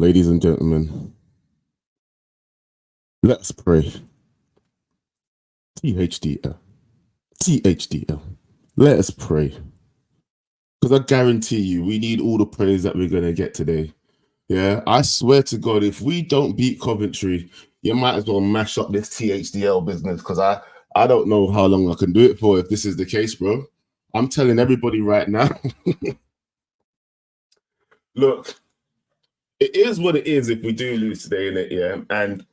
ladies and gentlemen, let's pray. T.H.D.L. T.H.D.L. Let us pray. Because I guarantee you, we need all the praise that we're going to get today. Yeah, I swear to God, if we don't beat Coventry, you might as well mash up this T.H.D.L. business, because I don't know how long I can do it for if this is the case, bro. I'm telling everybody right now. Look, it is what it is if we do lose today, innit? Yeah. And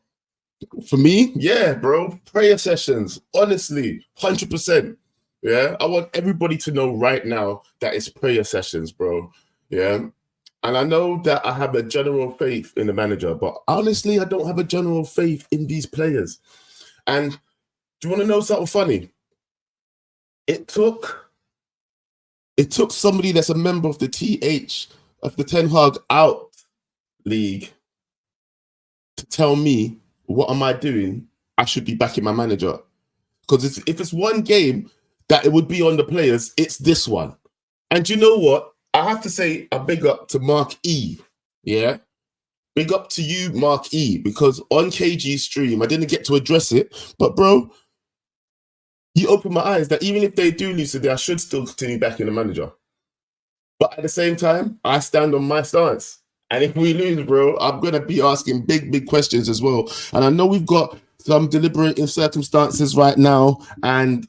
for me, yeah, bro, prayer sessions, honestly, 100%. Yeah. I want everybody to know right now that it's prayer sessions, bro. Yeah. And I know that I have a general faith in the manager, but honestly, I don't have a general faith in these players. And do you want to know something funny? It took somebody that's a member of the Ten Hag out league to tell me, what am I doing? I should be backing my manager. Because if it's one game that it would be on the players, it's this one. And you know what? I have to say a big up to Mark E. Yeah. Big up to you, Mark E. Because on KG's stream, I didn't get to address it. But bro, you opened my eyes that even if they do lose today, I should still continue backing the manager. But at the same time, I stand on my stance. And if we lose, bro, I'm going to be asking big questions as well. And I know we've got some deliberating circumstances right now. And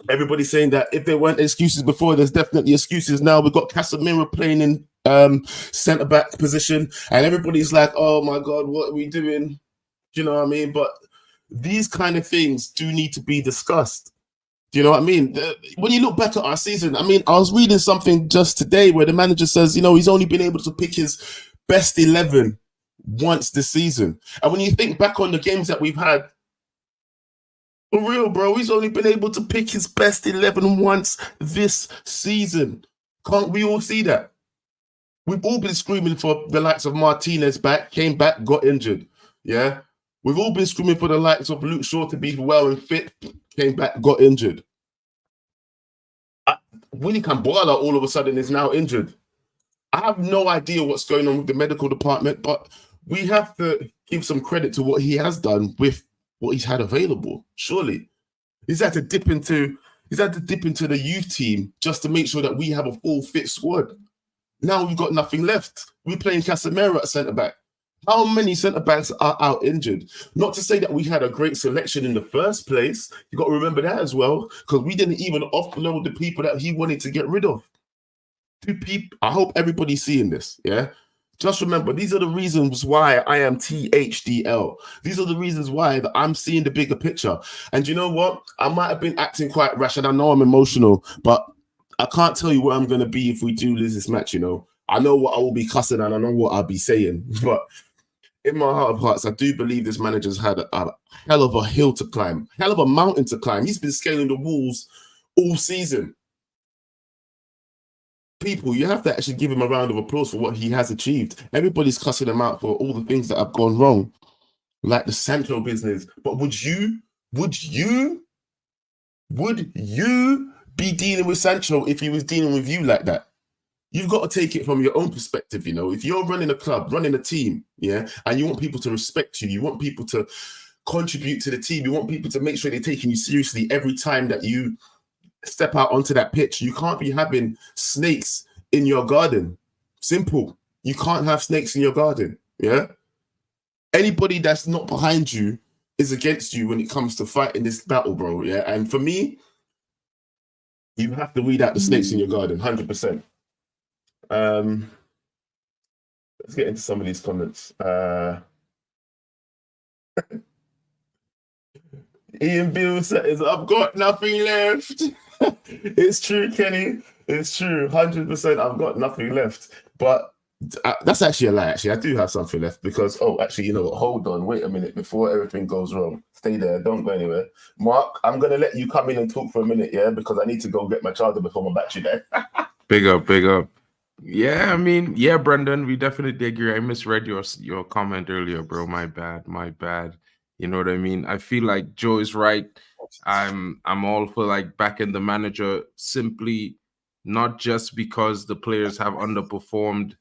everybody's saying that if there weren't excuses before, there's definitely excuses now. We've got Casemiro playing in centre-back position. And everybody's like, oh, my God, what are we doing? Do you know what I mean? But these kind of things do need to be discussed. Do you know what I mean? When you look back at our season, I mean, I was reading something just today where the manager says, you know, he's only been able to pick his best 11 once this season. And when you think back on the games that we've had, for real, bro, he's only been able to pick his best 11 once this season. Can't we all see that? We've all been screaming for the likes of Martinez back, came back, got injured. Yeah. We've all been screaming for the likes of Luke Shaw to be well and fit, came back, got injured. Willie Cambola all of a sudden is now injured. I have no idea what's going on with the medical department, but we have to give some credit to what he has done with what he's had available. Surely. He's had to dip into the youth team just to make sure that we have a full fit squad. Now we've got nothing left. We're playing Casemiro at centre-back. How many centre-backs are out injured? Not to say that we had a great selection in the first place. You got to remember that as well, because we didn't even offload the people that he wanted to get rid of. I hope everybody's seeing this, yeah? Just remember, these are the reasons why I am T.H.D.L. These are the reasons why that I'm seeing the bigger picture. And you know what? I might have been acting quite rash, and I know I'm emotional, but I can't tell you where I'm going to be if we do lose this match, you know? I know what I will be cussing and I know what I'll be saying, but in my heart of hearts, I do believe this manager's had a hell of a hill to climb, hell of a mountain to climb. He's been scaling the walls all season. People, you have to actually give him a round of applause for what he has achieved. Everybody's cussing him out for all the things that have gone wrong, like the Sancho business. But would you be dealing with Sancho if he was dealing with you like that? You've got to take it from your own perspective, you know. If you're running a club, running a team, yeah, and you want people to respect you, you want people to contribute to the team, you want people to make sure they're taking you seriously every time that you step out onto that pitch. You can't be having snakes in your garden. Simple. You can't have snakes in your garden, yeah? Anybody that's not behind you is against you when it comes to fighting this battle, bro, yeah? And for me, you have to weed out the snakes in your garden, 100%. Let's get into some of these comments. Ian Bill says, I've got nothing left. It's true, Kenny. It's true. 100%. I've got nothing left. But that's actually a lie. Actually, I do have something left because, actually, you know what? Hold on. Wait a minute before everything goes wrong. Stay there. Don't go anywhere. Mark, I'm going to let you come in and talk for a minute, yeah? Because I need to go get my charger before my battery there. Big up. Yeah, I mean, yeah, Brendan, we definitely agree. I misread your comment earlier, bro. My bad. You know what I mean? I feel like Joe is right. I'm all for like backing the manager, simply not just because the players have underperformed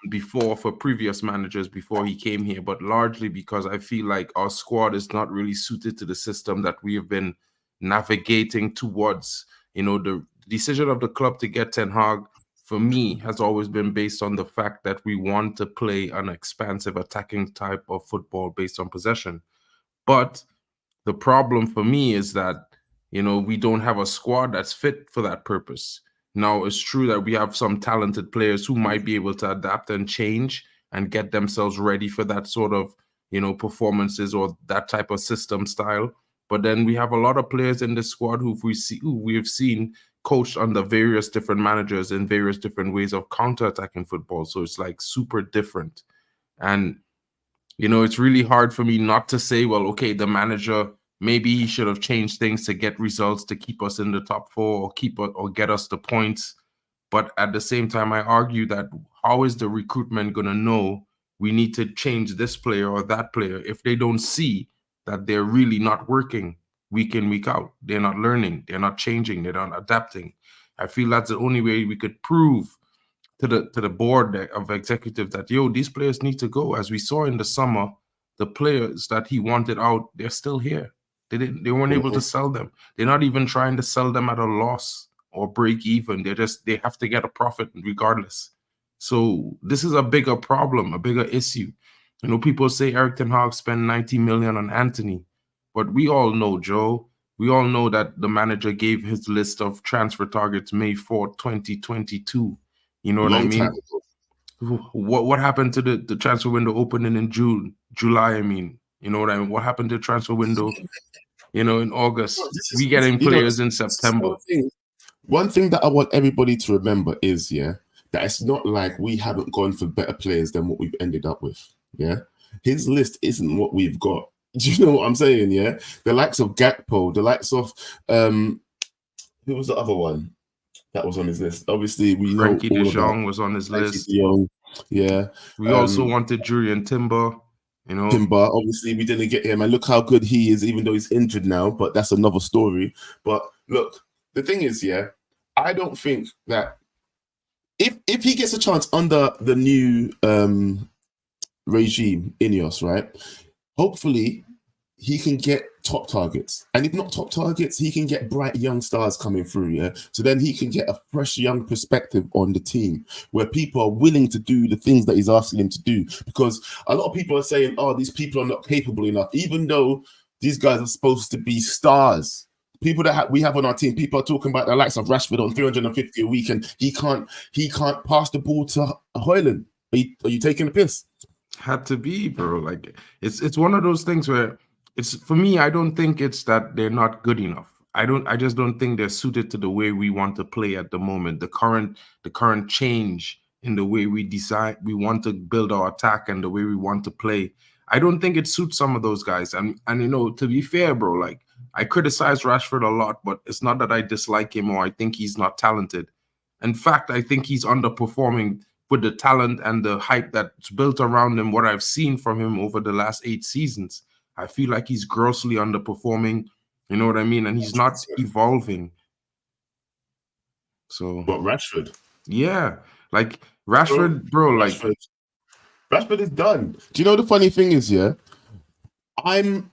before for previous managers before he came here, but largely because I feel like our squad is not really suited to the system that we have been navigating towards. You know, the decision of the club to get Ten Hag, for me, has always been based on the fact that we want to play an expansive attacking type of football based on possession. But the problem for me is that, you know, we don't have a squad that's fit for that purpose. Now, it's true that we have some talented players who might be able to adapt and change and get themselves ready for that sort of, you know, performances or that type of system style. But then we have a lot of players in the squad who we have seen coached under various different managers in various different ways of counter-attacking football. So it's like super different. And you know, it's really hard for me not to say, well, okay, the manager, maybe he should have changed things to get results to keep us in the top four or get us the points. But at the same time, I argue that how is the recruitment going to know we need to change this player or that player if they don't see that they're really not working week in, week out? They're not learning, they're not changing, they're not adapting. I feel that's the only way we could prove to the board of executives that these players need to go. As we saw in the summer, the players that he wanted out, they're still here. They weren't able to sell them. They're not even trying to sell them at a loss or break even. They have to get a profit regardless. So this is a bigger problem, a bigger issue. You know, people say Eric Ten Hag spent 90 million on Anthony, but we all know, Joe. We all know that the manager gave his list of transfer targets May 4th, 2022. You know what I mean? What happened to the transfer window opening in July? I mean, you know what I mean? What happened to the transfer window, you know, in August? We getting players in September. One thing that I want everybody to remember is, that it's not like we haven't gone for better players than what we've ended up with. Yeah. His list isn't what we've got. Do you know what I'm saying? Yeah. The likes of Gakpo, the likes of who was the other one that was on his list? Obviously, we know Frankie all de about Jong was on his list. Yeah. We also wanted Julian Timber. You know, Timber, obviously we didn't get him, and look how good he is, even though he's injured now, but that's another story. But look, the thing is, I don't think that if he gets a chance under the new regime, Ineos, right, hopefully he can get top targets. And if not top targets, he can get bright young stars coming through, So then he can get a fresh young perspective on the team where people are willing to do the things that he's asking them to do. Because a lot of people are saying, oh, these people are not capable enough, even though these guys are supposed to be stars. People that we have on our team, people are talking about the likes of Rashford on 350 a week, and he can't pass the ball to Højlund. Are you taking a piss? Had to be, bro. Like it's one of those things where it's, for me, I don't think it's that they're not good enough. I just don't think they're suited to the way we want to play at the moment. The current change in the way we want to build our attack and the way we want to play. I don't think it suits some of those guys. And you know, to be fair, bro, like I criticize Rashford a lot, but it's not that I dislike him or I think he's not talented. In fact, I think he's underperforming with the talent and the hype that's built around him, what I've seen from him over the last 8 seasons. I feel like he's grossly underperforming, you know what I mean? And he's not evolving. So, but Rashford, yeah, like Rashford, bro, like Rashford is done. Do you know the funny thing is, I'm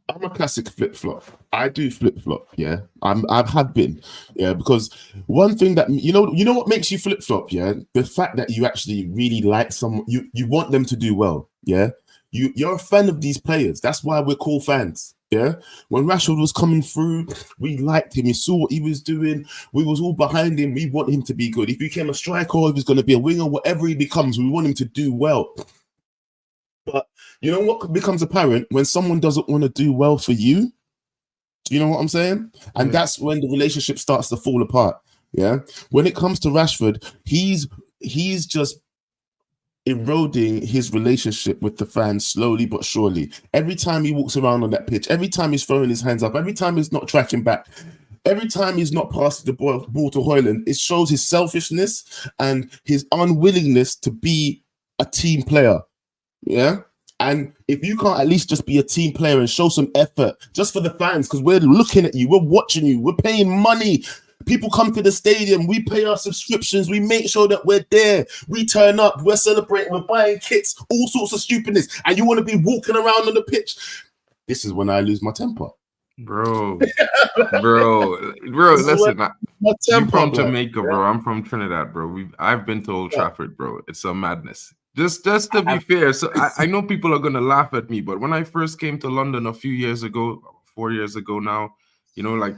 a classic flip-flop. I do flip-flop, I have been, because one thing that you know what makes you flip-flop, the fact that you actually really like someone, you want them to do well, you're a fan of these players. That's why we're called fans. When Rashford was coming through, we liked him. We saw what he was doing. We was all behind him. We want him to be good. If he became a striker, or if he's going to be a winger, whatever he becomes, we want him to do well. But you know what becomes apparent when someone doesn't want to do well for you? Do you know what I'm saying? And that's when the relationship starts to fall apart. When it comes to Rashford, he's just eroding his relationship with the fans slowly but surely. Every time he walks around on that pitch, every time he's throwing his hands up, every time he's not tracking back, every time he's not passing the ball to Højlund, it shows his selfishness and his unwillingness to be a team player. And if you can't at least just be a team player and show some effort just for the fans, because we're looking at you, we're watching you, we're paying money People come to the stadium. We pay our subscriptions. We make sure that we're there. We turn up. We're celebrating. We're buying kits. All sorts of stupidness. And you want to be walking around on the pitch. This is when I lose my temper. Bro. Listen, My you temper, from blood. Jamaica, bro. I'm from Trinidad, bro. I've been to Old Trafford, bro. It's a madness. Just to be fair, so I know people are gonna laugh at me, but when I first came to London a few years ago, 4 years ago now, you know, like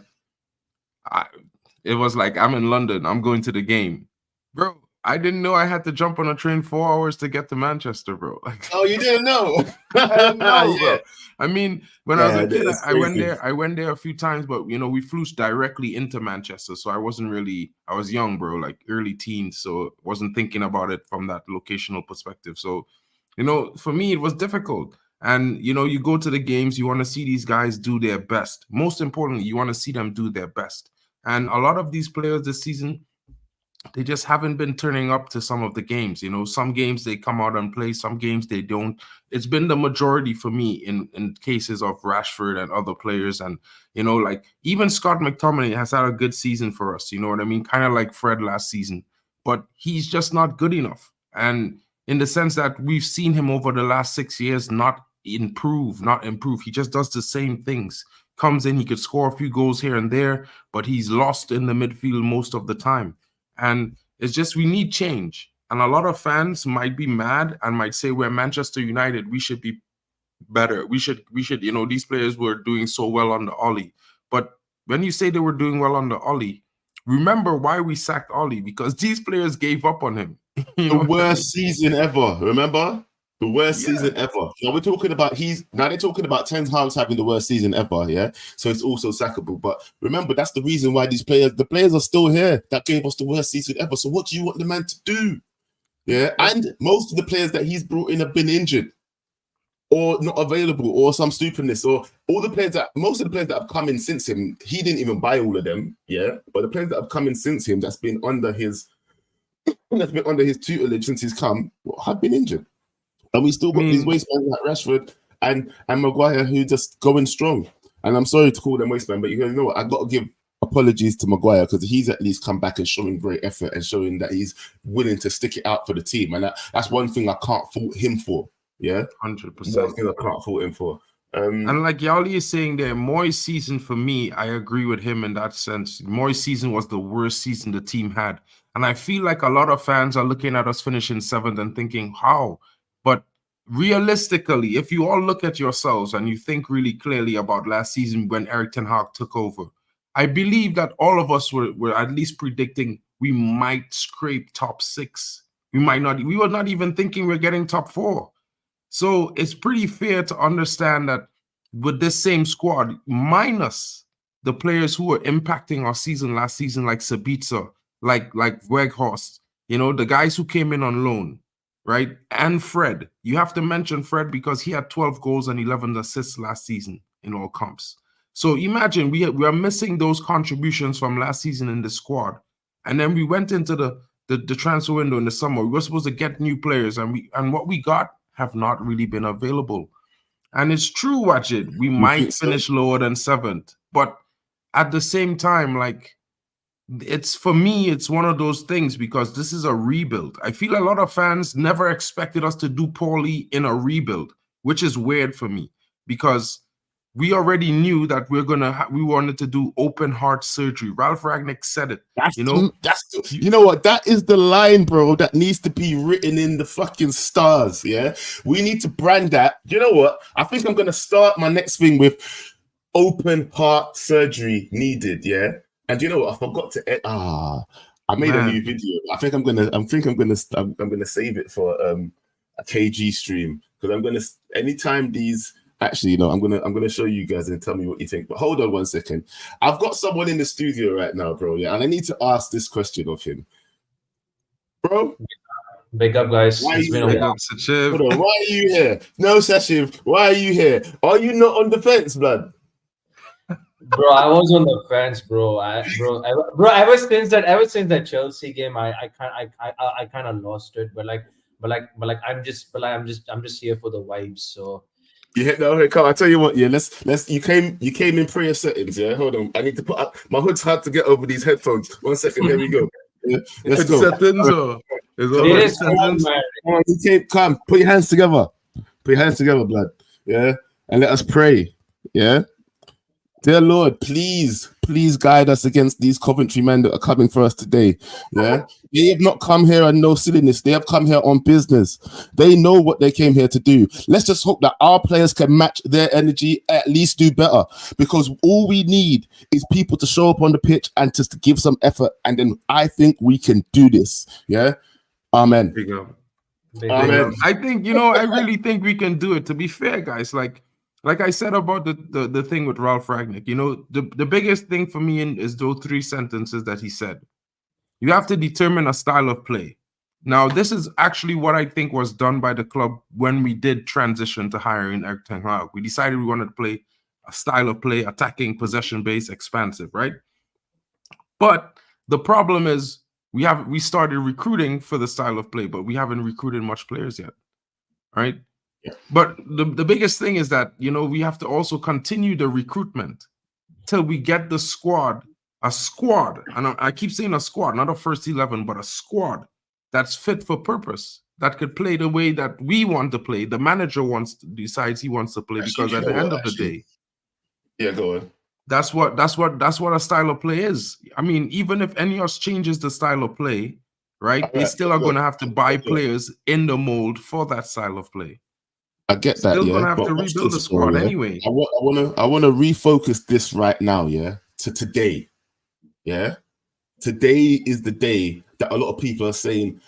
it was like I'm in London, I'm going to the game, bro. I didn't know I had to jump on a train 4 hours to get to Manchester, bro. Like, oh, you didn't know? I didn't know, Yeah. bro. I mean, when I was a kid, I went there. I went there a few times, but you know, we flew directly into Manchester, so I wasn't really. I was young, bro, like early teens, so wasn't thinking about it from that locational perspective. So, you know, for me, it was difficult. And you know, you go to the games, you want to see these guys do their best. Most importantly, you want to see them do their best. And a lot of these players this season, they just haven't been turning up to some of the games. You know, some games they come out and play, some games they don't. It's been the majority for me in cases of Rashford and other players. And, you know, like even Scott McTominay has had a good season for us. You know what I mean? Kind of like Fred last season, but he's just not good enough. And in the sense that we've seen him over the last 6 years not improve. He just does the same things. Comes in, he could score a few goals here and there, but he's lost in the midfield most of the time. And it's just we need change. And a lot of fans might be mad and might say we're Manchester United. We should be better. We should, you know, these players were doing so well on the Ollie. But when you say they were doing well on the Ollie, remember why we sacked Ollie, because these players gave up on him. You know, the worst season ever. Remember? The worst season ever. Now we're talking about they're talking about Ten Hag having the worst season ever, yeah. So it's also sackable. But remember, that's the reason why the players are still here that gave us the worst season ever. So what do you want the man to do? Yeah. And most of the players that he's brought in have been injured or not available or some stupidness, or most of the players that have come in since him, he didn't even buy all of them, yeah. But the players that have come in since him that's been under his tutelage since he's come have been injured. And we still got these wastemen like Rashford and Maguire who just going strong. And I'm sorry to call them wastemen, but you know what? I've got to give apologies to Maguire because he's at least come back and showing great effort and showing that he's willing to stick it out for the team. And that's one thing I can't fault him for. Yeah, 100%. One thing I can't fault him for. And like Yali is saying there, Moyes' season for me, I agree with him in that sense. Moyes' season was the worst season the team had. And I feel like a lot of fans are looking at us finishing 7th and thinking, how? But realistically, if you all look at yourselves and you think really clearly about last season when Eric Ten Hag took over, I believe that all of us were at least predicting we might scrape top 6. We were not even thinking we're getting top 4. So it's pretty fair to understand that with this same squad, minus the players who were impacting our season last season, like Sabitzer, like Weghorst, you know, the guys who came in on loan, right? And Fred. You have to mention Fred because he had 12 goals and 11 assists last season in all comps. So imagine we are missing those contributions from last season in the squad. And then we went into the transfer window in the summer. We were supposed to get new players, and what we got have not really been available. And it's true, Wajid, we might finish lower than 7th. But at the same time, like, it's for me, it's one of those things because this is a rebuild. I feel a lot of fans never expected us to do poorly in a rebuild, which is weird for me because we already knew that we wanted to do open heart surgery. Ralph Ragnick said it. You know what? That is the line, bro, that needs to be written in the fucking stars. Yeah, we need to brand that. You know what? I think I'm gonna start my next thing with open heart surgery needed. Yeah, and you know what? I forgot to. I made a new video. I think I'm gonna save it for a KG stream because I'm gonna anytime these. Actually, I'm gonna show you guys and tell me what you think. But hold on 1 second. I've got someone in the studio right now, bro. Yeah, and I need to ask this question of him, bro. Big up, guys. It's been a while. Hold on. Why are you here? No, Sashiv. Why are you here? Are you not on the fence, blood? Bro, I was on the fence, bro. Ever since that Chelsea game, I kind of lost it. But I'm just here for the vibes. So Yeah, no, okay, come on, I tell you what, yeah, let's you came in prayer settings, yeah. Hold on. I need to put up my hood's hard to get over these headphones. 1 second, here we go. Yeah, let's It's go. settings or is Come It already is hard, settings. man. Come on, you came, come, put your hands together. Put your hands together, blood. Yeah. And let us pray. Yeah. Dear Lord, please guide us against these Coventry men that are coming for us today. Yeah. They have not come here on no silliness. They have come here on business. They know what they came here to do. Let's just hope that our players can match their energy, at least do better. Because all we need is people to show up on the pitch and just to give some effort. And then I think we can do this. Yeah. Amen. Big up. Big Big Amen. up. I think, I really think we can do it. To be fair, guys, like I said about the thing with Ralph Ragnick, the biggest thing for me is those 3 sentences that he said. You have to determine a style of play. Now, this is actually what I think was done by the club when we did transition to hiring Eric Ten Hag. We decided we wanted to play a style of play, attacking, possession-based, expansive, right? But the problem is we started recruiting for the style of play, but we haven't recruited much players yet, right? Yeah. But the biggest thing is that, we have to also continue the recruitment till we get the squad, a squad, and I keep saying a squad, not a first 11, but a squad that's fit for purpose, that could play the way that we want to play. The manager decides he wants to play, Actually, because at the end of the day, yeah, go on. that's what a style of play is. I mean, even if Ineos changes the style of play, right, they still are going to have to buy players in the mold for that style of play. I get that, Still yeah. gonna have But to watch rebuild the this, bro, squad yeah? anyway. I want to refocus this right now, yeah, to today. Yeah. Today is the day that a lot of people are saying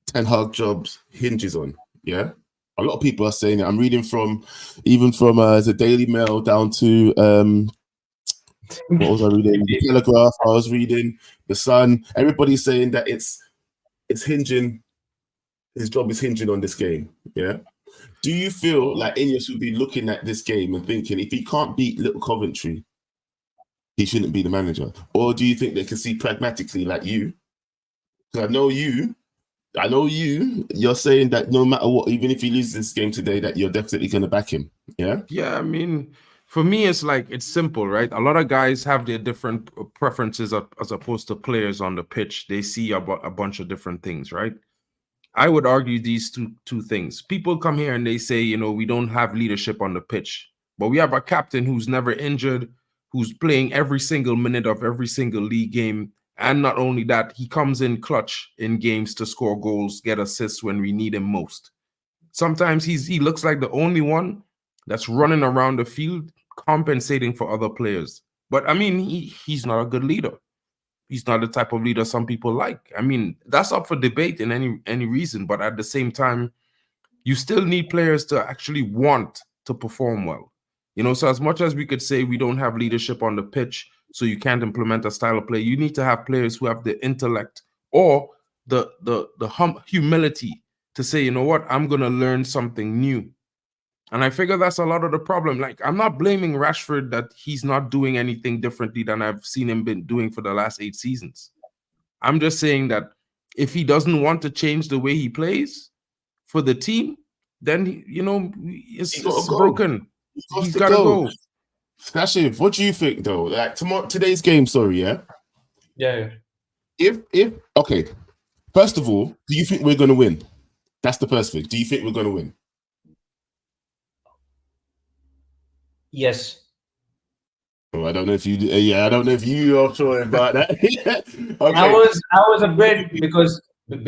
Ten Hag jobs hinges on. Yeah. A lot of people are saying it. I'm reading from the Daily Mail down to what was I reading? The Telegraph. I was reading the Sun. Everybody's saying that it's hinging. His job is hinging on this game. Yeah. Do you feel like Ineos would be looking at this game and thinking, if he can't beat Little Coventry, he shouldn't be the manager? Or do you think they can see pragmatically, like you? Because I know you're saying that no matter what, even if he loses this game today, that you're definitely going to back him. Yeah? Yeah, I mean, for me, it's simple, right? A lot of guys have their different preferences as opposed to players on the pitch. They see a bunch of different things, right? I would argue these two things. People come here and they say, we don't have leadership on the pitch, but we have a captain who's never injured, who's playing every single minute of every single league game. And not only that, he comes in clutch in games to score goals, get assists when we need him most. Sometimes he looks like the only one that's running around the field compensating for other players. But I mean, he's not a good leader. He's not the type of leader some people like. I mean, that's up for debate in any reason, but at the same time, you still need players to actually want to perform well. So as much as we could say we don't have leadership on the pitch, so you can't implement a style of play, you need to have players who have the intellect or the humility to say, you know what, I'm going to learn something new. And I figure that's a lot of the problem. Like, I'm not blaming Rashford that he's not doing anything differently than I've seen him been doing for the last 8 seasons. I'm just saying that if he doesn't want to change the way he plays for the team, then, it's broken. He's got to go. Stashif, what do you think, though? Like, today's game, sorry, yeah? Yeah. If okay, first of all, do you think we're going to win? That's the first thing. Do you think we're going to win? Yes. Oh, I don't know if you. I don't know if you are sure about that. Okay. I was a bit because during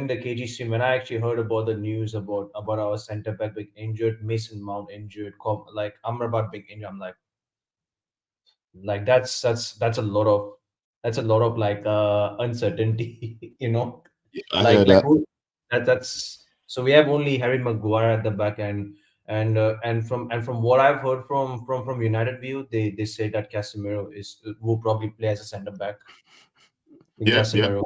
the KG stream, when I actually heard about the news about our center back being injured, Mason Mount injured, like Amrabat being injured, I'm like that's a lot of like uncertainty, I heard that. That's so we have only Harry Maguire at the back end. And from what I've heard from United View, they say that Casemiro will probably play as a centre back. Casemiro.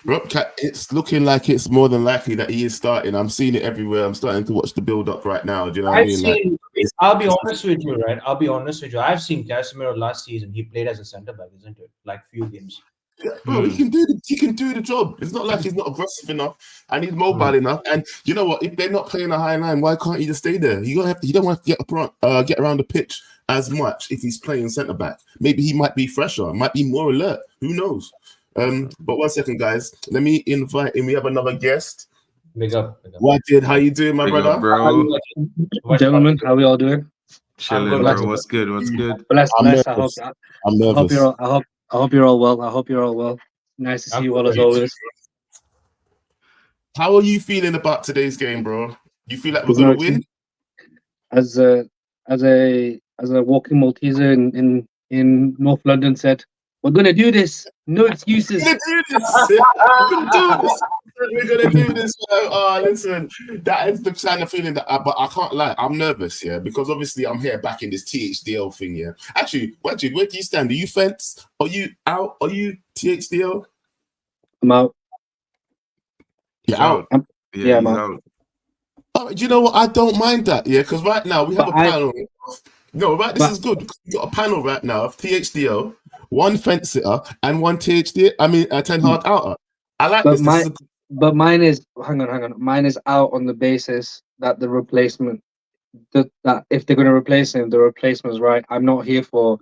Rob, it's looking like it's more than likely that he is starting. I'm seeing it everywhere. I'm starting to watch the build up right now. Do you know what I mean? I'll be honest with you, right? I've seen Casemiro last season. He played as a centre back, isn't it? Like few games. Bro, he can do the job. It's not like he's not aggressive enough and he's mobile enough. And you know what? If they're not playing a high line, why can't he just stay there? You don't have to get around the pitch as much if he's playing centre back. Maybe he might be fresher, might be more alert. Who knows? But 1 second, guys. Let me invite in. We have another guest. Big up. Wajid, how you doing, my Big brother? up, bro. Gentlemen, how we all doing? Chilling, good. bro. What's good? What's good? Bless. I'm I nervous. I'm hope nervous. I hope you're all well. I hope you're all well. Nice to see you all as always. How are you feeling about today's game, bro? You feel like we're There's no gonna win? As a walking Malteser in North London said, we're gonna do this. No excuses. We're gonna do this. We're gonna do this. We're gonna do this. Oh, listen, that is the kind of feeling that. But I can't lie, I'm nervous, yeah, because obviously I'm here back in this T.H.D.L thing, yeah. Actually, Wajid, where do you stand? Are you fence? Are you out? Are you T.H.D.L? I'm out. You're out. Yeah, he's man. out. Oh, do you know what? I don't mind that, yeah, because right now we have a panel. No, right, this is good. We've got a panel right now of T.H.D.L, one fence sitter, and one Ten Hag outer. I like this. But mine is hang on. Mine is out on the basis that the replacement that if they're gonna replace him, the replacement's right. I'm not here for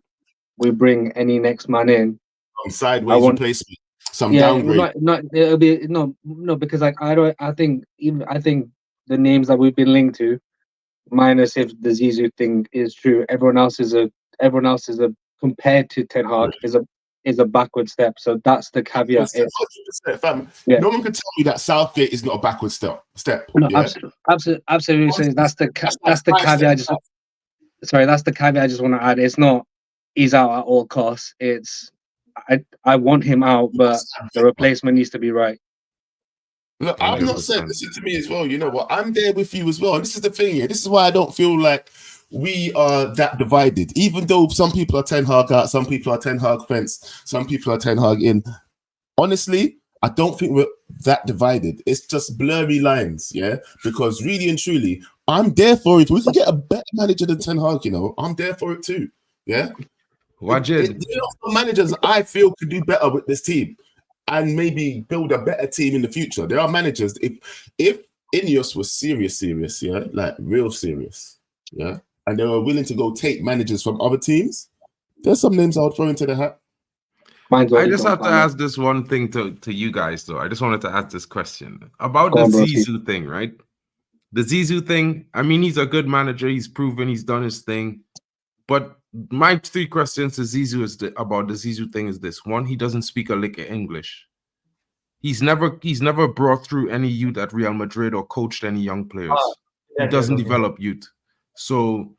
we bring any next man in. Sideways replacement. Some downgrade. Not it'll be no because like I think the names that we've been linked to, minus if the Zizou thing is true, everyone else is a compared to Ten Hag is a backward step. So that's the caveat. 100%, fam. Yeah. No one can tell me that Southgate is not a backward step. No, yeah? absolutely. So that's the caveat. That's the caveat I just want to add. It's not he's out at all costs. It's I want him out, but the replacement needs to be right. Look, I'm not saying, listen to me as well. You know what? I'm there with you as well. And this is the thing here. This is why I don't feel like we are that divided. Even though some people are Ten Hag out, some people are Ten Hag fence, some people are Ten Hag in. Honestly, I don't think we're that divided. It's just blurry lines, yeah? Because really and truly, I'm there for it. We can get a better manager than Ten Hag, you know. I'm there for it too, yeah? There are some managers I feel could do better with this team and maybe build a better team in the future. There are managers, if Ineos was serious, yeah, like real serious, yeah, and they were willing to go take managers from other teams, there's some names I would throw into the hat. I just have to ask this one thing to you guys, though. I just wanted to ask this question about the Zizou thing, right? The Zizou thing, I mean, he's a good manager. He's proven he's done his thing. But my 3 questions to Zizou about the Zizou thing is this. 1, he doesn't speak a lick of English. He's never brought through any youth at Real Madrid or coached any young players. He doesn't develop youth. So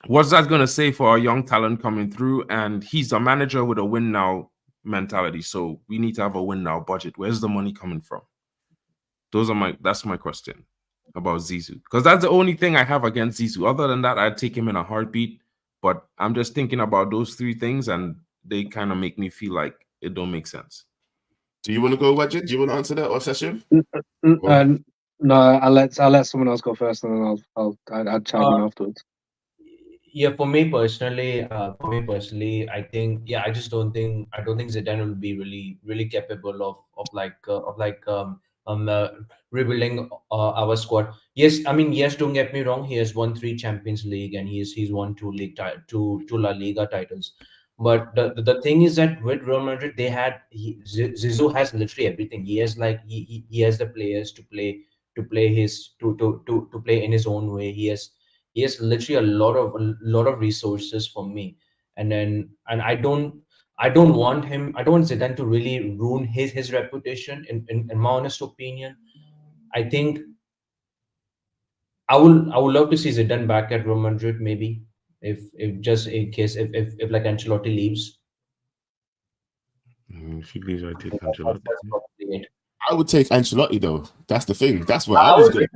what's that going to say for our young talent coming through? And he's a manager with a win now mentality. So we need to have a win now budget. Where's the money coming from? That's my question about Zizou. Because that's the only thing I have against Zizou. Other than that, I'd take him in a heartbeat. But I'm just thinking about those 3 things, and they kind of make me feel like it don't make sense. Do you want to go, Wajid? Do you want to answer that, or Session? No, I'll let someone else go first, and then I'll chime in afterwards. Yeah, for me personally, I think I just don't think Zidane will be really capable of rebuilding our squad. Yes, I mean, yes, don't get me wrong, he has won 3 Champions League and he's won 2 La Liga titles. But the thing is that with Real Madrid, Zizou has literally everything. He has he has the players to play in his own way. He has literally a lot of resources for me. And I don't want Zidane to really ruin his reputation. In my honest opinion, I think I would love to see Zidane back at Real Madrid, maybe if just in case if like Ancelotti leaves. If he leaves, I take Ancelotti. I would take Ancelotti though. That's the thing. That's what I was going.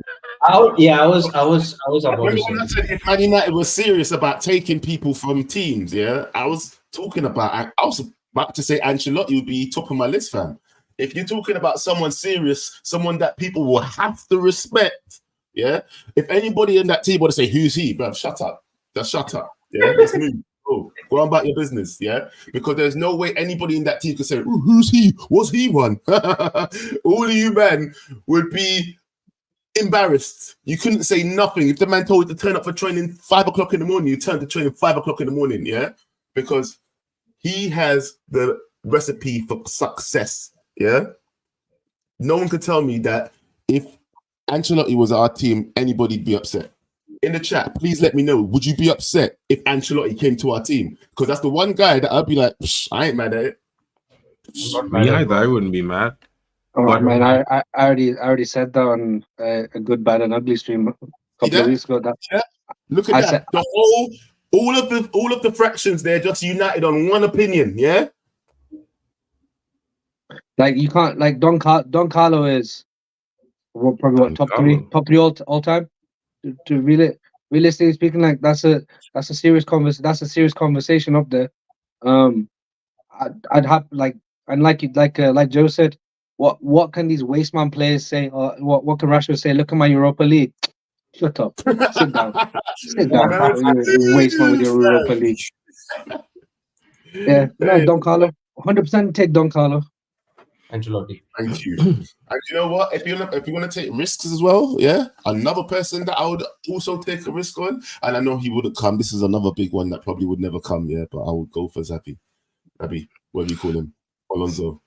I was about Remember to when I say. said if Man United was serious about taking people from teams, yeah, I was talking about. I was about to say Ancelotti would be top of my list, fam. If you're talking about someone serious, someone that people will have to respect, yeah. If anybody in that team want to say who's he, bro, shut up. Just shut up. Yeah, let's move. Go on about your business, yeah? Because there's no way anybody in that team could say, "Ooh, who's he? What's he won?" All of you men would be embarrassed. You couldn't say nothing. If the man told you to turn up for training 5 o'clock in the morning, you turn to training 5 o'clock in the morning, yeah? Because he has the recipe for success, yeah? No one could tell me that if Ancelotti was our team, anybody'd be upset. In the chat, please let me know. Would you be upset if Ancelotti came to our team? Because that's the one guy that I'd be like, I ain't mad at it. I'm not Me mad at either. I it. wouldn't be mad. Oh But- man, I already said that on a good, bad, and ugly stream a couple of that? weeks ago. That Look at I that. said- All of the fractions there just united on one opinion, yeah? like you can't like Don Carlo is probably what Don Carlo. top three all time. To really realistically speaking, like that's a serious conversation up there. I'd have like, and like Joe said, what can these wasteman players say, or what can Rashford say? Look at my Europa League. Shut up. Sit down. Sit down. Wasteman with your Europa League. Yeah, no, Don Carlo. 100% take Don Carlo. Ancelotti. Thank you. And you know what? If you want to take risks as well, yeah, another person that I would also take a risk on, and I know he wouldn't come. This is another big one that probably would never come, yeah. But I would go for Zabi, what do you call him? Alonso.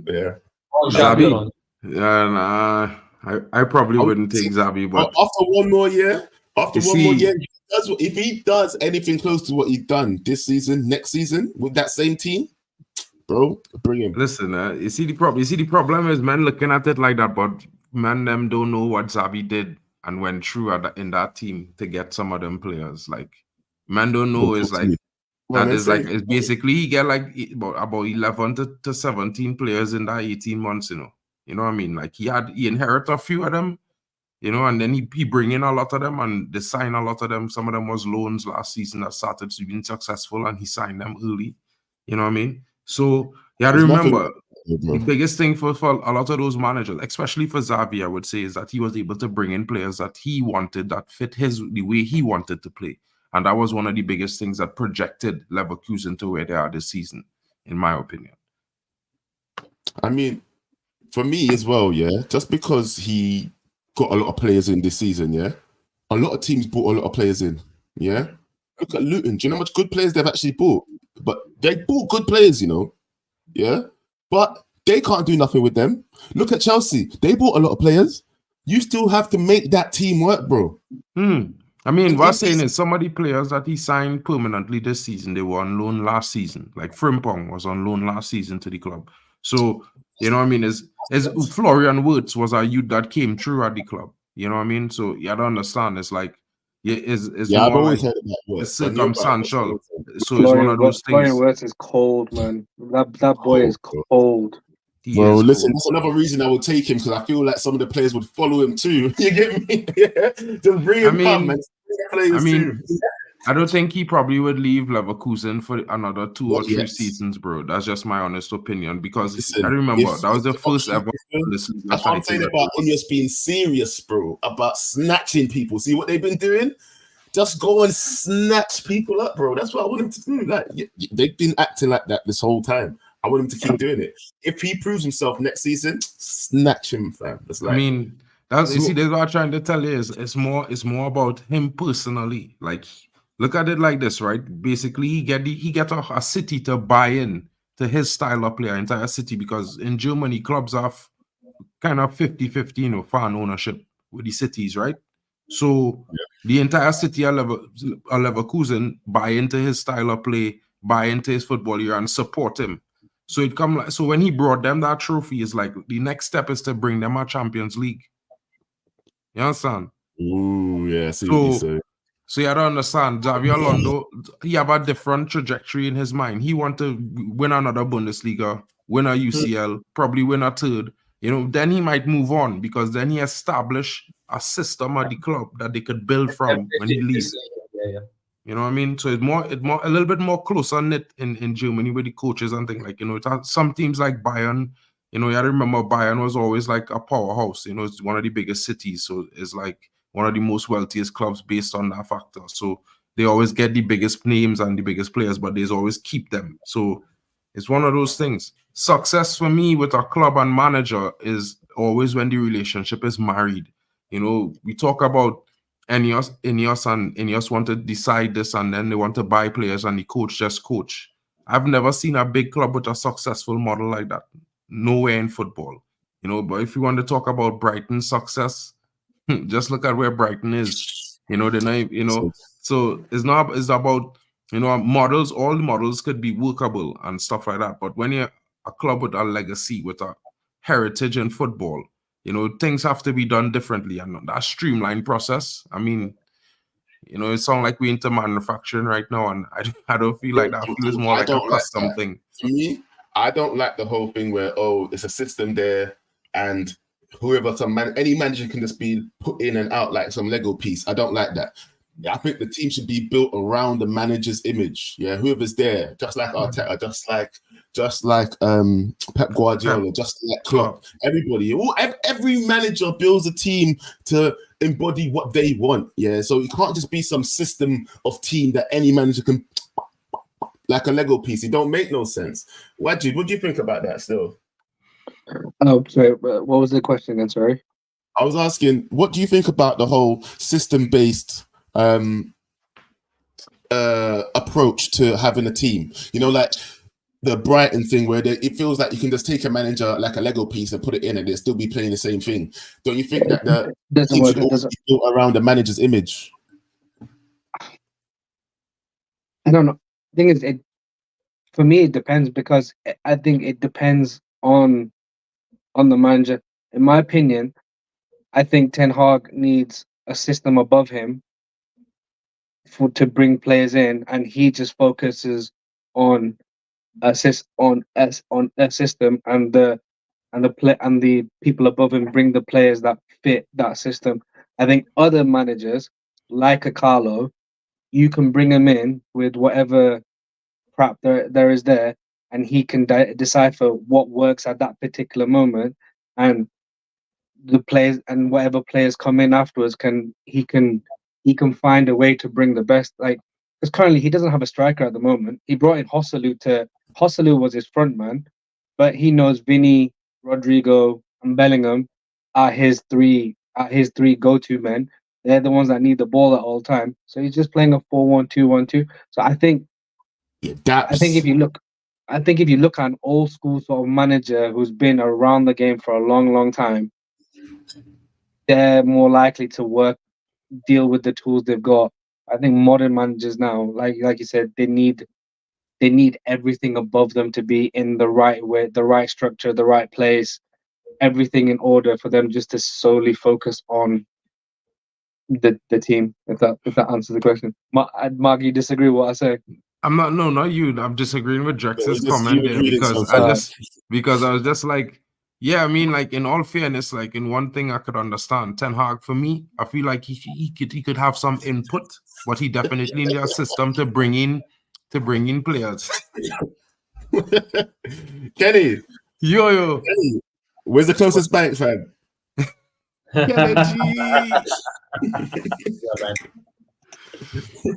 Yeah. Oh, Xabi. Alonso. Yeah, nah. I probably wouldn't take Zabi, but After one more year, You if he does anything close to what he's done this season, next season with that same team, bro, bring him. listen, you see the problem is man looking at it like that, but man them don't know what Zabi did and went through in that team to get some of them players. Like man don't know is like Well, that man, is say- like it's basically he get like about 11 to 17 players in that 18 months, you know what I mean? Like he inherited a few of them, and then he bring in a lot of them and they sign a lot of them. Some of them was loans last season that started to be successful and he signed them early. You know what I mean? So you have to There's nothing- remember the biggest thing for a lot of those managers, especially for Xavi, I would say, is that he was able to bring in players that he wanted, that fit the way he wanted to play. And that was one of the biggest things that projected Leverkusen to where they are this season, in my opinion. I mean, for me as well, yeah, just because he got a lot of players in this season, yeah, a lot of teams bought a lot of players in, yeah. Look at Luton. Do you know how much good players they've actually bought? But they bought good players, yeah. But they can't do nothing with them. Look at Chelsea. They bought a lot of players. You still have to make that team work, bro. I mean, what I'm saying is some of the players that he signed permanently this season, they were on loan last season. Like Frimpong was on loan last season to the club. So, you know what I mean? As Florian Wirtz was a youth that came through at the club. You know what I mean? So you don't understand. It's like, it's Yeah, I've more always like heard about Wirtz. it's I knew about circumstantial. Wirtz. So it's one of those Florian things. Wirtz is cold, man. That boy is Cold, cold. He Bro, is listen, cool. that's another reason I would take him, because I feel like some of the players would follow him too. You get me? Yeah. Just bring him up, man. Players too. I don't think he probably would leave Leverkusen for another 2 or Not 3 yet. seasons, bro. That's just my honest opinion. Because Listen, I remember if- that was the if- first ever That's what I'm saying about Ineos being serious, bro, about snatching people. See what they've been doing? Just go and snatch people up, bro. That's what I want him to do. Like they've been acting like that this whole time. I want him to keep doing it. If he proves himself next season, snatch him, fam. That's like, I mean, that's what I'm trying to tell you is it's more about him personally. Like, look at it like this, right? Basically, he get a city to buy in to his style of play, an entire city, because in Germany, clubs have kind of 50-50, fan ownership with the cities, right? So the entire city of Leverkusen buy into his style of play, buy into his football year, and support him. So so when he brought them that trophy, is like the next step is to bring them a Champions League. You understand? ooh, yeah, I see what you say. So you have to understand, Xavi Alonso, he have a different trajectory in his mind. He want to win another Bundesliga, win a UCL, probably win a third. Then he might move on, because then he established a system at the club that they could build from when he leaves. Yeah. You know what I mean? So it's a little bit more closer knit in Germany with the coaches and things like, it has some teams like Bayern, you have to remember Bayern was always like a powerhouse, it's one of the biggest cities. So it's like one of the most wealthiest clubs based on that factor. So they always get the biggest names and the biggest players, but they always keep them. So it's one of those things. Success for me with a club and manager is always when the relationship is married. You know, we talk about Ineos want to decide this, and then they want to buy players, and the coach just coach. I've never seen a big club with a successful model like that. Nowhere in football. You know, but if you want to talk about Brighton's success, just look at where Brighton is. You know, they're not, you know, so it's about, you know, models. All the models could be workable and stuff like that. But when you're a club with a legacy, with a heritage in football, you know, things have to be done differently, and that streamlined process. I mean, you know, it sounds like we're into manufacturing right now, and I don't feel like that. I feel it's more like a custom thing. For me, I don't like the whole thing where, oh, it's a system there, and whoever any manager can just be put in and out like some Lego piece. I don't like that. I think the team should be built around the manager's image. Yeah, whoever's there, just like Arteta, just like Pep Guardiola, just like Klopp. Everybody, every manager builds a team to embody what they want. Yeah, so it can't just be some system of team that any manager can, like a Lego piece. It don't make no sense. What do you think about that? Still, Oh, sorry. What was the question again? Sorry. I was asking, what do you think about the whole system-based approach to having a team? You know, like the Brighton thing, where it feels like you can just take a manager like a Lego piece and put it in, and they'll still be playing the same thing. Don't you think that the team should always be built around the manager's image? I don't know. The thing is, for me, it depends, because I think it depends on the manager. In my opinion, I think Ten Hag needs a system above him to bring players in, and he just focuses on a system, and the people above him bring the players that fit that system. I think other managers, like a Carlo, you can bring him in with whatever crap there is there, and he can decipher what works at that particular moment, and the players and whatever players come in afterwards he can find a way to bring the best. Like, because currently he doesn't have a striker at the moment. He brought in Hosselu was his front man, but he knows Vinny, Rodrigo, and Bellingham are his three go-to men. They're the ones that need the ball at all time. So he's just playing a 4-1-2-1-2. So I think if you look at an old school sort of manager who's been around the game for a long, long time, they're more likely to deal with the tools they've got. I think modern managers now, like you said, they need everything above them to be in the right way, the right structure, the right place, everything in order for them just to solely focus on the team. If that answers the question. Mark, you disagree with what I say? I'm not. No, not you. I'm disagreeing with Drex's comment there, because I was just like, yeah. I mean, like, in all fairness, like, in one thing I could understand, Ten Hag, for me, I feel like he could have some input, but he definitely need a system to bring in players. Kenny, Yo, Kenny, where's the closest bank, fam?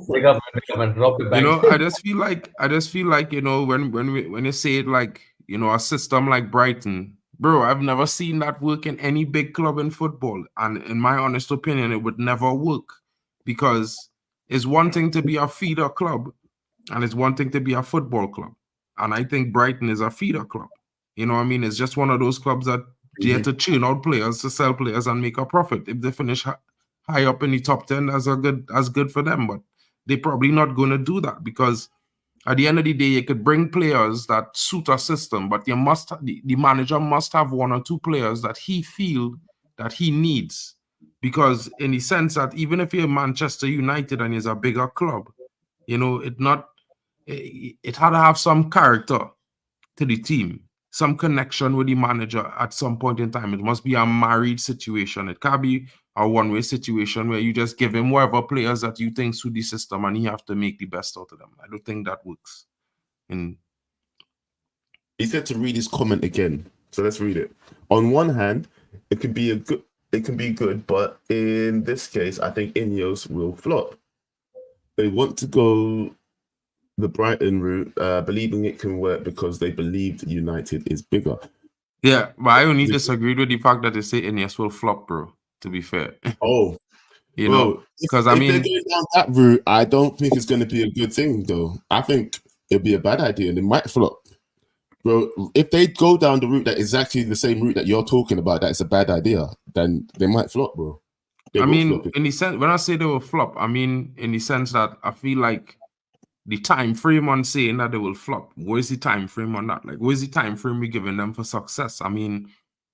Wake up and drop the bank. You know, I just feel like, you know, when you say it, like, you know, a system like Brighton, bro, I've never seen that work in any big club in football. And in my honest opinion, it would never work, because it's one thing to be a feeder club and it's one thing to be a football club. And I think Brighton is a feeder club. You know what I mean? It's just one of those clubs that dare to churn out players, to sell players and make a profit. If they finish high up in the top 10, that's good for them. But they're probably not going to do that, because at the end of the day, you could bring players that suit a system, but the manager must have one or two players that he feel that he needs. Because in the sense that even if you're Manchester United and is a bigger club, you know, it had to have some character to the team, some connection with the manager at some point in time. It must be a married situation. It can't be a one-way situation where you just give him whatever players that you think suit the system and he have to make the best out of them. I don't think that works. And he said to read his comment again, so let's read it. On one hand, it can be good, but in this case, I think Ineos will flop. they want to go the Brighton route, believing it can work because they believe that United is bigger. Yeah, but I only disagreed with the fact that they say Ines will flop, bro. To be fair, Oh, you know, because I if they're mean, going down that route, I don't think it's going to be a good thing, though. I think it'll be a bad idea and it might flop. Bro, if they go down the route that is actually the same route that you're talking about, that's a bad idea, then they might flop, bro. They I will mean, flop it. in the sense when I say they will flop, I mean in the sense that I feel like the time frame on saying that they will flop. Where's the time frame on that? Like, where's the time frame we giving them for success? I mean,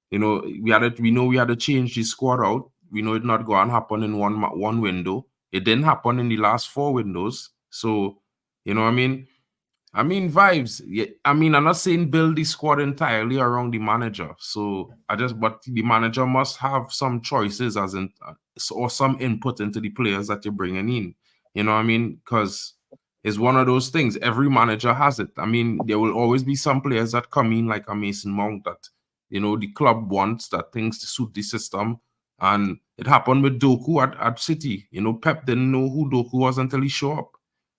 you know, we had to change the squad out. We know it not going to happen in one window. It didn't happen in the last 4 windows. So, you know what I mean? I mean, vibes. Yeah, I mean, I'm not saying build the squad entirely around the manager. So but the manager must have some choices, as in, or some input into the players that you're bringing in. You know what I mean? Because it's one of those things. Every manager has it. I mean, there will always be some players that come in like a Mason Mount that, you know, the club wants, that things to suit the system. And it happened with Doku at City. You know, Pep didn't know who Doku was until he showed up.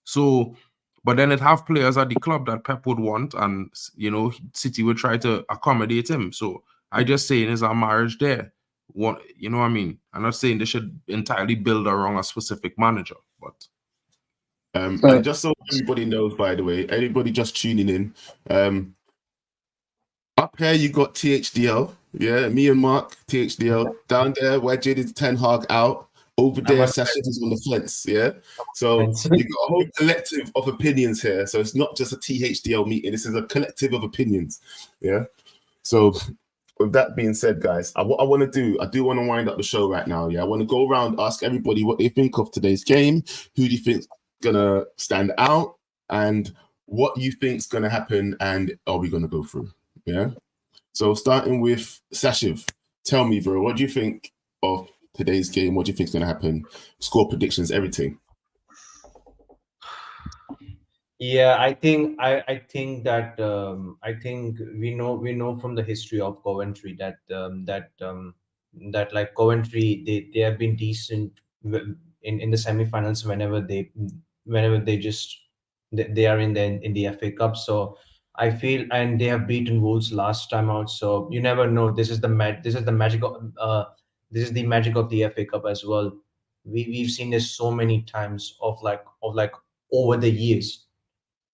So, but then it have players at the club that Pep would want, and you know, City would try to accommodate him. So I just saying is a marriage there. What, you know what I mean? I'm not saying they should entirely build around a specific manager, but So, And just so everybody knows, by the way, anybody just tuning in, up here you got T.H.D.L. Yeah, me and Mark, T.H.D.L. Down there where Jaded's Ten Hag out. Over I'm there, on Sasha is on the fence. Yeah, so fence. you got a whole collective of opinions here. So it's not just a T.H.D.L. meeting. This is a collective of opinions. Yeah. So with that being said, guys, what I want to do, I do want to wind up the show right now. Yeah, I want to go around, ask everybody what they think of today's game, who do you think's gonna stand out, and what you think's gonna happen, and are we gonna go through? Yeah. So starting with Sashiv, tell me, bro, what do you think of today's game? What do you think's gonna happen? Score predictions, everything. Yeah, I think that I think we know from the history of Coventry that that like Coventry, they have been decent in the semifinals whenever they just they are in the FA Cup. So I feel, and they have beaten Wolves last time out. So you never know. This is the magic of the FA Cup as well. We've seen this so many times of like over the years.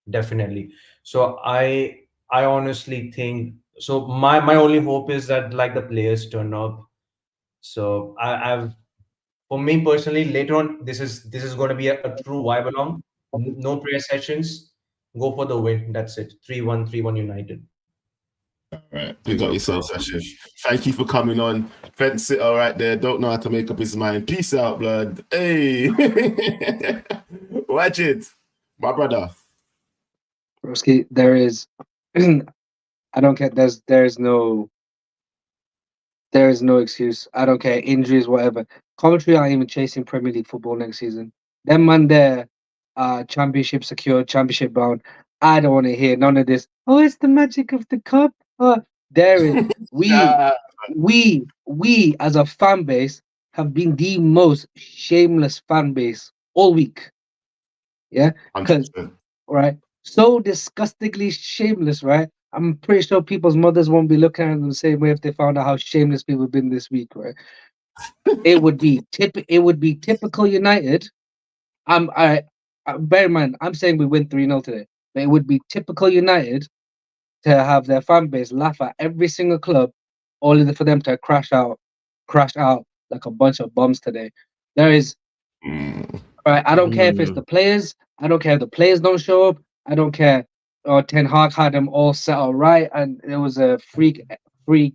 Definitely. So I honestly think so. My only hope is that like the players turn up. So I've for me personally, later on, this is going to be a true vibe along. No prayer sessions. Go for the win. That's it. 3-1, 3-1 United. Right. Big up yourself, Sashiv. Thank you for coming on. Fence it all right there. Don't know how to make up his mind. Peace out, blood. Hey. Watch it. My brother. Broski, there is, I don't care. There is no excuse. I don't care. Injuries, whatever. Coventry aren't even chasing Premier League football next season. Them man there, championship secure, championship bound. I don't want to hear none of this. Oh, it's the magic of the cup. There is Ah, we as a fan base have been the most shameless fan base all week. Yeah, because 100%. right, so disgustingly shameless, right? I'm pretty sure people's mothers won't be looking at them the same way if they found out how shameless people have been this week, right? It would be typical United. Bear in mind, I'm saying we win 3-0 today, but it would be typical United to have their fan base laugh at every single club, only for them to crash out like a bunch of bums today. There is Mm. right. I don't care if it's the players. I don't care if the players don't show up. I don't care. Ten Hag had them all set all right, and it was a freak, freak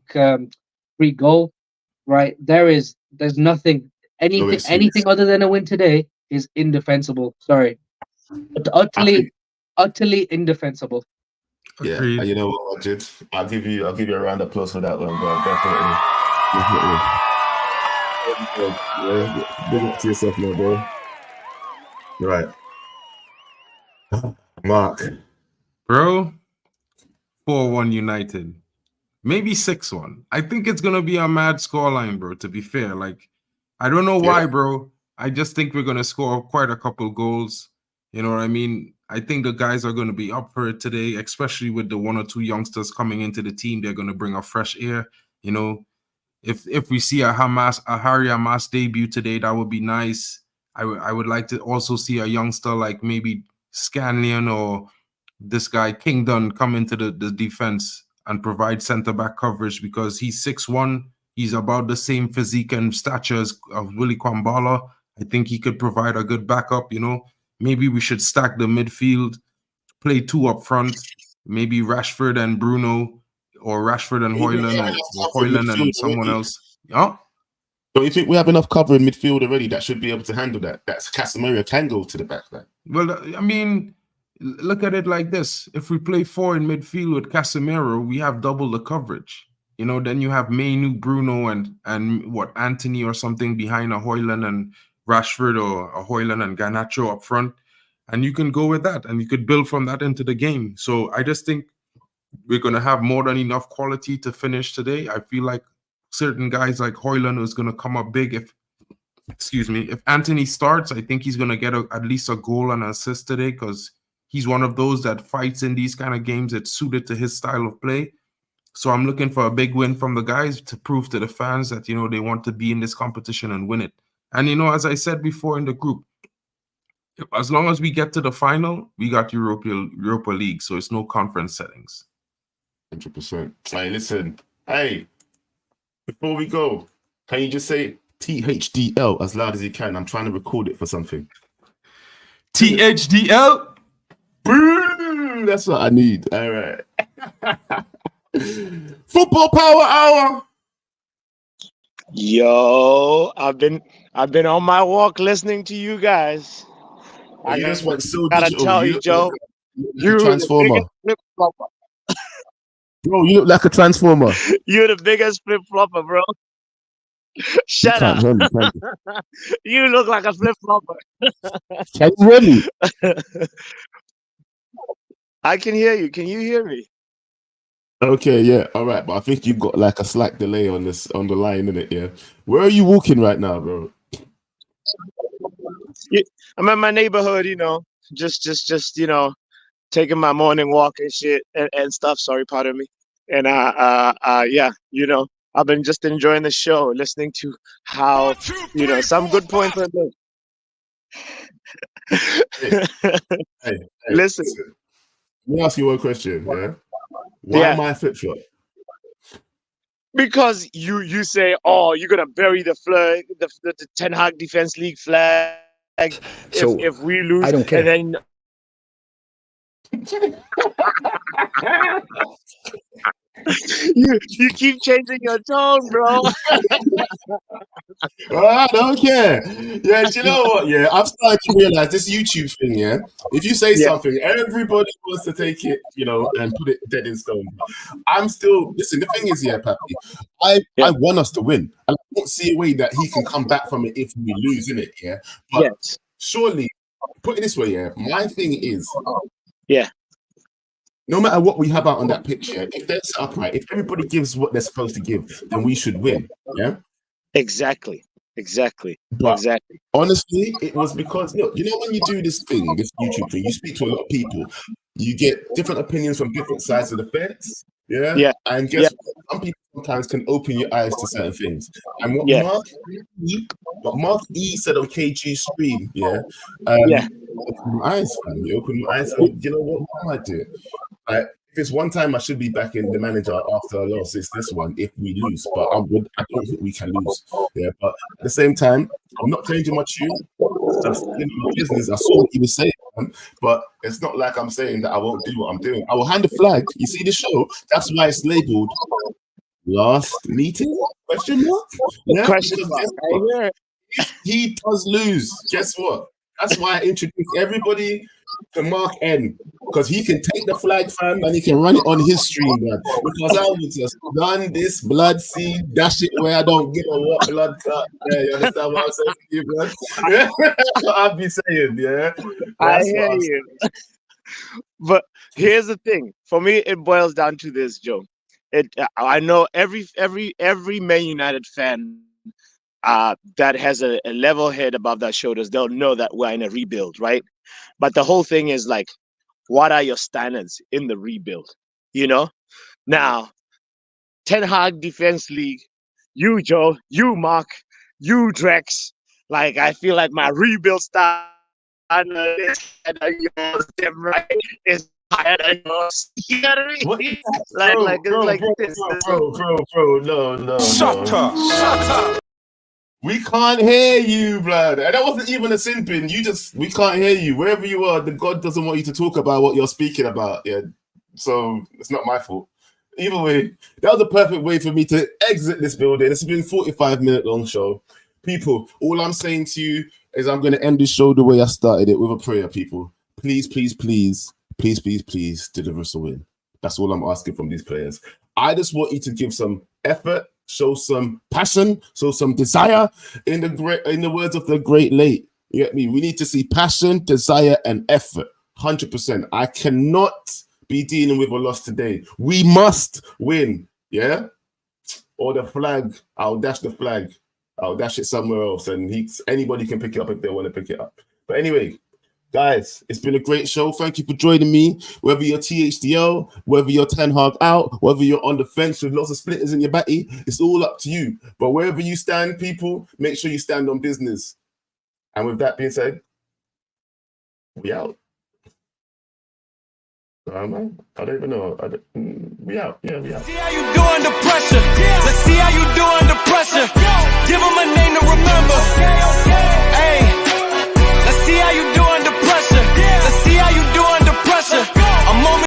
goal. Right. There's nothing, No excuse. anything other than a win today is indefensible. Sorry, I think, utterly indefensible. yeah. agreed. And you know what, Majid? I'll give you a round of applause for that one, bro. Definitely. Yeah. Big up to yourself, my bro. Right. Mark. Bro, 4-1 United. Maybe 6-1. I think it's gonna be a mad scoreline, bro, to be fair. Like, I don't know Yeah. why, bro. I just think we're going to score quite a couple goals. You know what I mean? I think the guys are going to be up for it today, especially with the one or two youngsters coming into the team. They're going to bring a fresh air. You know, if we see a Harry Hamas debut today, that would be nice. I would like to also see a youngster like maybe Scanlon or this guy Kingdon come into the defense and provide center back coverage because he's 6'1". He's about the same physique and stature as Willie Kwambala. I think he could provide a good backup. You know, maybe we should stack the midfield, play two up front, maybe Rashford and Bruno, or Rashford and Don't you think we Hoyland, have or enough cover in Hoyland midfield and someone already? else. Yeah. Don't you think we have enough cover in midfield already that should be able to handle that? That's Casemiro can go to the back line. Well, I mean, look at it like this. If we play four in midfield with Casemiro, we have double the coverage. You know, then you have Mainu, Bruno, and what, Anthony or something behind a Hoyland and Rashford, or a Hoyland and Garnacho up front. And you can go with that and you could build from that into the game. So I just think we're going to have more than enough quality to finish today. I feel like certain guys like Hoyland is going to come up big. If Anthony starts, I think he's going to get at least a goal and an assist today because he's one of those that fights in these kind of games. It's suited to his style of play. So I'm looking for a big win from the guys to prove to the fans that, you know, they want to be in this competition and win it. And, you know, as I said before in the group, as long as we get to the final, we got Europa League. So it's no conference settings. 100%. Hey, listen. Hey, before we go, can you just say T.H.D.L as loud as you can? I'm trying to record it for something. T.H.D.L. Boom! That's what I need. All right. Football Power Hour. Yo, I've been on my walk listening to you guys. You just went so gotta digital. tell You you, look Joe, like a you're transformer. the biggest flip-flopper. Bro, you look like a transformer. You're the biggest flip-flopper, bro. You Shut can't up. hear me, can you? You look like a flip-flopper. Can you hear me? I can hear you. Can you hear me? Okay, yeah, all right, but I think you've got like a slight delay on the line, innit? Yeah. Where are you walking right now, bro? I'm in my neighborhood, you know, just taking my morning walk and shit and stuff. Sorry, pardon me. And yeah, you know, I've been just enjoying the show, listening to how, you know, some good points are made. Hey, Listen. Let me ask you one question, yeah? Why Yeah. am I flip-flop? Because you say, oh, you're gonna bury the flag, the Ten Hag Defense League flag So, if we lose, I don't care. and then you keep changing your tone, bro. I don't care. Yeah, do you know what? Yeah, I've started to realize this YouTube thing, yeah. If you say Yeah. something, everybody wants to take it, you know, and put it dead in stone. I'm still listen, the thing is, yeah, Pappy, I want us to win. And I don't see a way that he can come back from it if we lose, innit? Yeah. But Yes. surely, put it this way, yeah. My thing is, Yeah. no matter what we have out on that picture, if they're set up right, if everybody gives what they're supposed to give, then we should win. Yeah. Exactly. But honestly, it was because look, you know, when you do this thing, this YouTube thing, you speak to a lot of people, you get different opinions from different sides of the fence. Yeah. Yeah. And guess what? Some people sometimes can open your eyes to certain things. And what Yeah. Mark E said on KG stream, Yeah. open my eyes, fam. You open my eyes, and you know what am I doing? Like, if it's one time I should be back in the manager after a loss, it's this one if we lose. But I don't think we can lose. Yeah, but at the same time, I'm not changing my tune. That's, you know, business. I saw what you were saying, man. But it's not like I'm saying that I won't do what I'm doing. I will hand the flag. You see the show? That's why it's labeled last meeting? Question mark? Yeah. Question mark. He does lose. Guess what? That's why I introduced everybody to Mark N, because he can take the flag, fam, and he can run it on his stream, man. Because I would just run this blood seed, dash it where I don't give a what blood cut. Yeah, you understand what I'm saying to you, blood? Yeah, that's what I'll be saying, yeah. I hear you. But here's the thing. For me, it boils down to this, Joe. I know every Man United fan that has a level head above their shoulders, they'll know that we're in a rebuild, right? But the whole thing is like, what are your standards in the rebuild? You know? Now, Ten Hag Defense League, you Joe, you Mark, you Drex, like I feel like my rebuild standard is higher than yours, damn right, is higher than yours. You know what I mean? What? Bro, no. Shut up. We can't hear you, blood. And that wasn't even a sin bin. We can't hear you. Wherever you are, the God doesn't want you to talk about what you're speaking about. Yeah. So it's not my fault. Either way, that was the perfect way for me to exit this building. It's been a 45-minute long show. People, all I'm saying to you is I'm going to end this show the way I started it, with a prayer, people. Please deliver us a win. That's all I'm asking from these players. I just want you to give some effort, show some passion, show some desire. In the words of the great late, you get me? We need to see passion, desire, and effort. 100%. I cannot be dealing with a loss today. We must win, yeah? Or the flag, I'll dash the flag. I'll dash it somewhere else, and anybody can pick it up if they want to pick it up. But anyway, guys, it's been a great show. Thank you for joining me. Whether you're T.H.D.L, whether you're Ten Hag out, whether you're on the fence with lots of splitters in your batty, it's all up to you. But wherever you stand, people, make sure you stand on business. And with that being said, we out. Man, I don't even know. We out. Yeah, we out. See how you do under pressure. Let's see how you do under pressure. Give them a name to remember. Hey, let's see how you do